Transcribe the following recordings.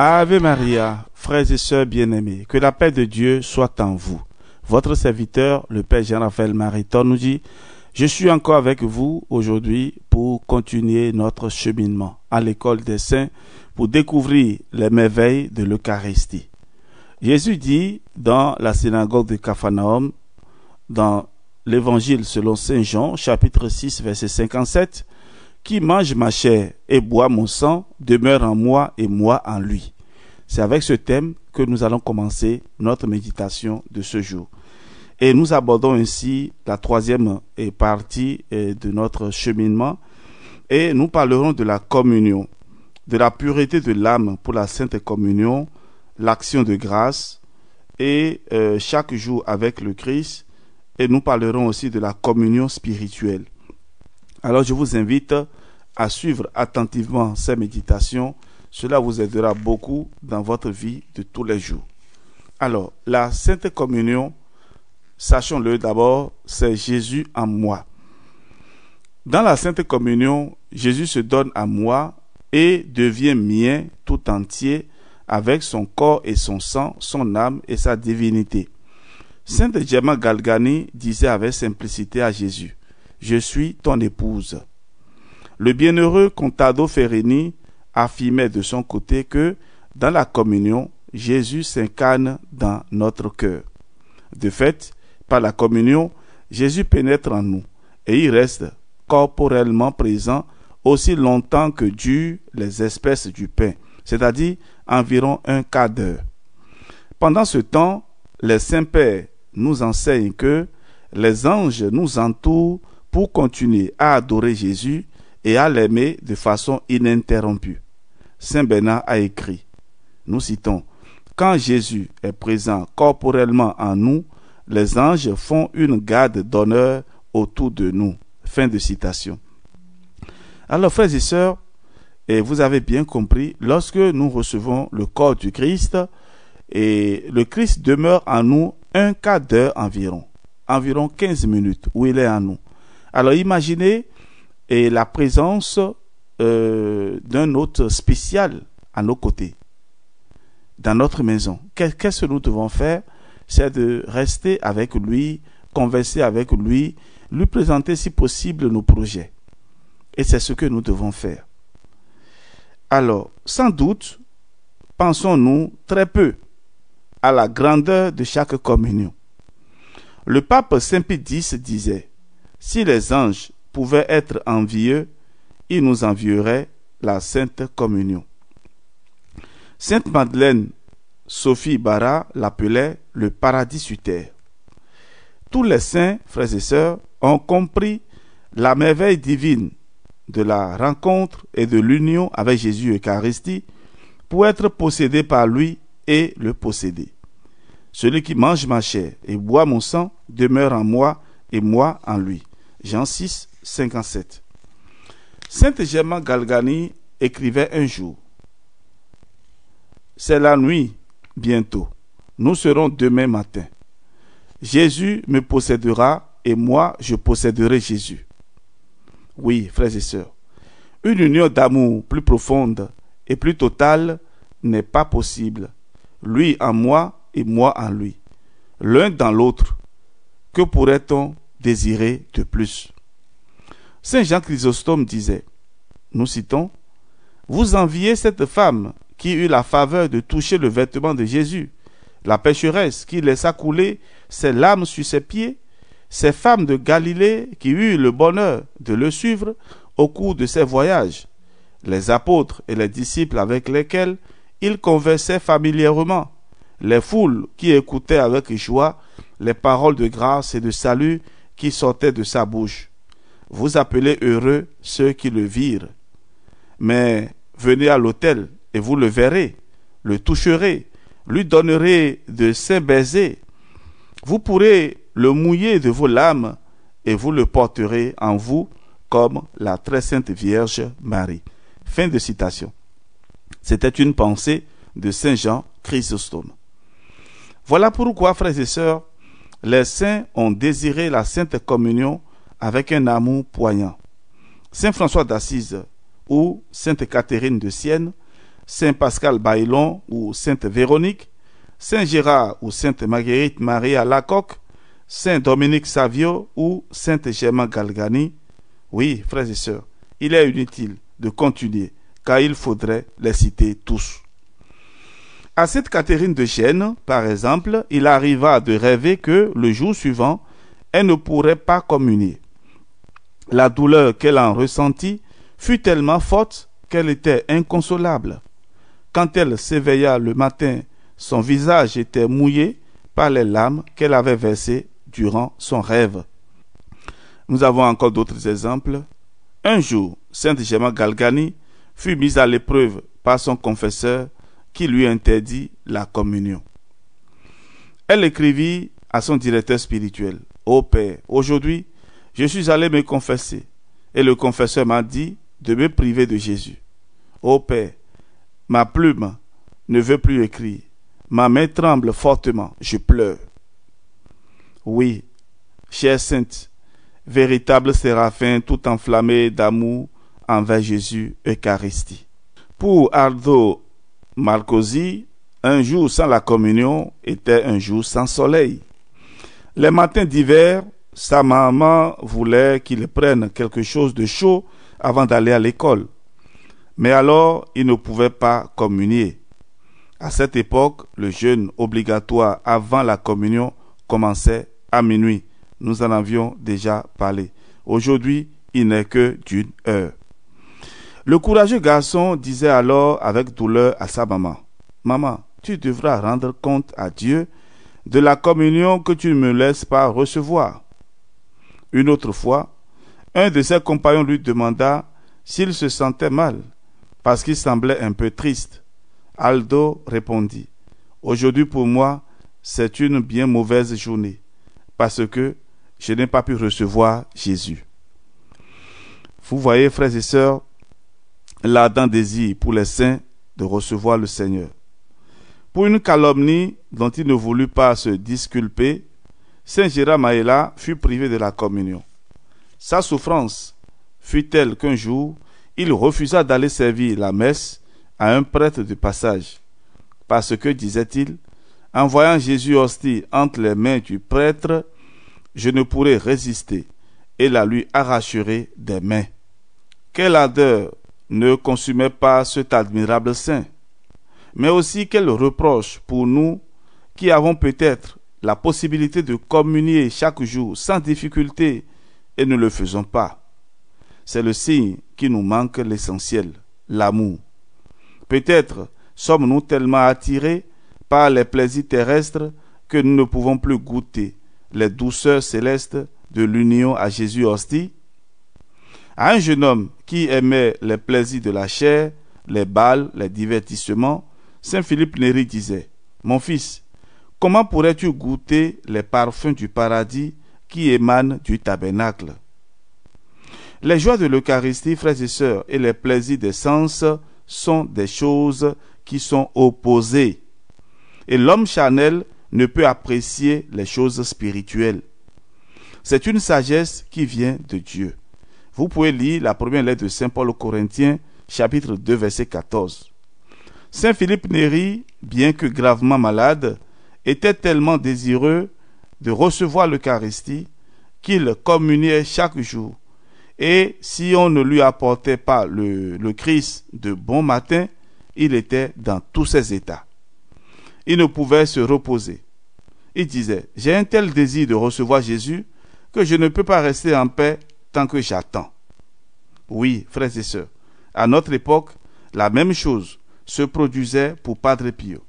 Ave Maria, frères et sœurs bien-aimés, que la paix de Dieu soit en vous. Votre serviteur, le Père Jean-Raphaël Mariton, nous dit: je suis encore avec vous aujourd'hui pour continuer notre cheminement à l'école des saints pour découvrir les merveilles de l'Eucharistie. Jésus dit dans la synagogue de Capharnaüm, dans l'évangile selon Saint Jean, chapitre 6, verset 57, « Qui mange ma chair et boit mon sang demeure en moi et moi en lui. » C'est avec ce thème que nous allons commencer notre méditation de ce jour. Et nous abordons ainsi la troisième partie de notre cheminement et nous parlerons de la communion, de la pureté de l'âme pour la Sainte Communion, l'action de grâce et chaque jour avec le Christ, et nous parlerons aussi de la communion spirituelle. Alors je vous invite à suivre attentivement ces méditations, cela vous aidera beaucoup dans votre vie de tous les jours. Alors, la Sainte Communion, sachons-le d'abord, c'est Jésus en moi. Dans la Sainte Communion, Jésus se donne à moi et devient mien tout entier avec son corps et son sang, son âme et sa divinité. Sainte Gemma Galgani disait avec simplicité à Jésus: « Je suis ton épouse. » Le bienheureux Contado Ferrini affirmait de son côté que dans la communion, Jésus s'incarne dans notre cœur. De fait, par la communion, Jésus pénètre en nous et il reste corporellement présent aussi longtemps que durent les espèces du pain, c'est-à-dire environ un quart d'heure. Pendant ce temps, les saints-pères nous enseignent que les anges nous entourent pour continuer à adorer Jésus et à l'aimer de façon ininterrompue. Saint Bernard a écrit, nous citons: « Quand Jésus est présent corporellement en nous, les anges font une garde d'honneur autour de nous. » Fin de citation. Alors, frères et sœurs, et vous avez bien compris, lorsque nous recevons le corps du Christ, et le Christ demeure en nous un quart d'heure environ 15 minutes où il est en nous. Alors imaginez la présence d'un hôte spécial à nos côtés, dans notre maison. Qu'est-ce que nous devons faire? C'est de rester avec lui, converser avec lui, lui présenter si possible nos projets. Et c'est ce que nous devons faire. Alors, sans doute, pensons-nous très peu à la grandeur de chaque communion. Le pape Saint Pie X disait: « Si les anges pouvaient être envieux, ils nous envieraient la Sainte Communion. » Sainte Madeleine Sophie Bara l'appelait le paradis sur terre. Tous les saints, frères et sœurs, ont compris la merveille divine de la rencontre et de l'union avec Jésus Eucharistie pour être possédé par lui et le posséder. Celui qui mange ma chair et boit mon sang demeure en moi et moi en lui. Jean 6, 57. Sainte Gemma Galgani écrivait un jour: « C'est la nuit bientôt, nous serons demain matin. Jésus me possédera et moi je posséderai Jésus. » Oui, frères et sœurs, une union d'amour plus profonde et plus totale n'est pas possible. Lui en moi et moi en lui. L'un dans l'autre. Que pourrait-on désirer de plus? Saint Jean Chrysostome disait, nous citons: « Vous enviez cette femme qui eut la faveur de toucher le vêtement de Jésus, la pécheresse qui laissa couler ses larmes sur ses pieds, ces femmes de Galilée qui eurent le bonheur de le suivre au cours de ses voyages, les apôtres et les disciples avec lesquels il conversait familièrement, les foules qui écoutaient avec joie les paroles de grâce et de salut qui sortaient de sa bouche. Vous appelez heureux ceux qui le virent. Mais venez à l'autel et vous le verrez, le toucherez, lui donnerez de saints baisers. Vous pourrez le mouiller de vos larmes et vous le porterez en vous comme la très sainte Vierge Marie. » Fin de citation. C'était une pensée de Saint Jean Chrysostome. Voilà pourquoi, frères et sœurs, les saints ont désiré la Sainte Communion avec un amour poignant. Saint François d'Assise ou Sainte Catherine de Sienne Saint Pascal Baillon ou Sainte Véronique, Saint Gérard ou Sainte Marguerite Marie Alacoque, Saint Dominique Savio ou Sainte Germain Galgani. Oui, frères et sœurs, il est inutile de continuer, car il faudrait les citer tous. À Sainte Catherine de Sienne, par exemple, il arriva de rêver que le jour suivant, elle ne pourrait pas communier. La douleur qu'elle en ressentit fut tellement forte qu'elle était inconsolable. Quand elle s'éveilla le matin, son visage était mouillé par les larmes qu'elle avait versées durant son rêve. Nous avons encore d'autres exemples. Un jour, Sainte Germaine Galgani fut mise à l'épreuve par son confesseur qui lui interdit la communion. Elle écrivit à son directeur spirituel: « Ô Père, aujourd'hui, je suis allé me confesser et le confesseur m'a dit de me priver de Jésus. Ô Père, ma plume ne veut plus écrire. Ma main tremble fortement, je pleure. » Oui, chère sainte, véritable séraphin tout enflammé d'amour envers Jésus Eucharistie. Pour Aldo Marcosi, un jour sans la communion était un jour sans soleil. Les matins d'hiver, sa maman voulait qu'il prenne quelque chose de chaud avant d'aller à l'école. Mais alors, il ne pouvait pas communier. À cette époque, le jeûne obligatoire avant la communion commençait à minuit. Nous en avions déjà parlé. Aujourd'hui, il n'est que d'une heure. Le courageux garçon disait alors avec douleur à sa maman: « Maman, tu devras rendre compte à Dieu de la communion que tu ne me laisses pas recevoir. » Une autre fois, un de ses compagnons lui demanda s'il se sentait mal, parce qu'il semblait un peu triste. Aldo répondit: « Aujourd'hui pour moi, c'est une bien mauvaise journée, parce que je n'ai pas pu recevoir Jésus. » Vous voyez, frères et sœurs, l'ardent désir pour les saints de recevoir le Seigneur. Pour une calomnie dont il ne voulut pas se disculper, Saint Gérard Maëla fut privé de la communion. Sa souffrance fut telle qu'un jour, il refusa d'aller servir la messe à un prêtre de passage, parce que, disait-il, en voyant Jésus hostie entre les mains du prêtre, je ne pourrais résister et la lui arracherai des mains. Quelle ardeur ne consumait pas cet admirable saint, mais aussi quel reproche pour nous qui avons peut-être la possibilité de communier chaque jour sans difficulté et ne le faisons pas. C'est le signe qui nous manque l'essentiel, l'amour. Peut-être sommes-nous tellement attirés par les plaisirs terrestres que nous ne pouvons plus goûter les douceurs célestes de l'union à Jésus hostie. À un jeune homme qui aimait les plaisirs de la chair, les bals, les divertissements, Saint Philippe Néri disait: « Mon fils, comment pourrais-tu goûter les parfums du paradis qui émanent du tabernacle ?» Les joies de l'Eucharistie, frères et sœurs, et les plaisirs des sens sont des choses qui sont opposées. Et l'homme charnel ne peut apprécier les choses spirituelles. C'est une sagesse qui vient de Dieu. Vous pouvez lire la première lettre de Saint Paul aux Corinthiens, chapitre 2, verset 14. Saint Philippe Néri, bien que gravement malade, était tellement désireux de recevoir l'Eucharistie qu'il communiait chaque jour. Et si on ne lui apportait pas le Christ de bon matin, il était dans tous ses états. Il ne pouvait se reposer. Il disait: « J'ai un tel désir de recevoir Jésus que je ne peux pas rester en paix tant que j'attends. » Oui, frères et sœurs, à notre époque, la même chose se produisait pour Padre Pio.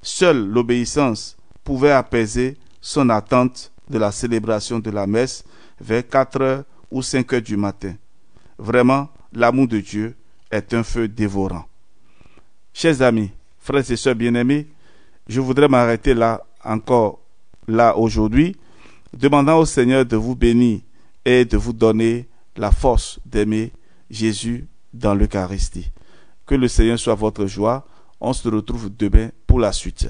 Seule l'obéissance pouvait apaiser son attente de la célébration de la messe vers 4 heures ou 5 heures du matin. Vraiment, l'amour de Dieu est un feu dévorant. Chers amis, frères et sœurs bien-aimés, je voudrais m'arrêter là aujourd'hui, demandant au Seigneur de vous bénir et de vous donner la force d'aimer Jésus dans l'Eucharistie. Que le Seigneur soit votre joie. On se retrouve demain pour la suite.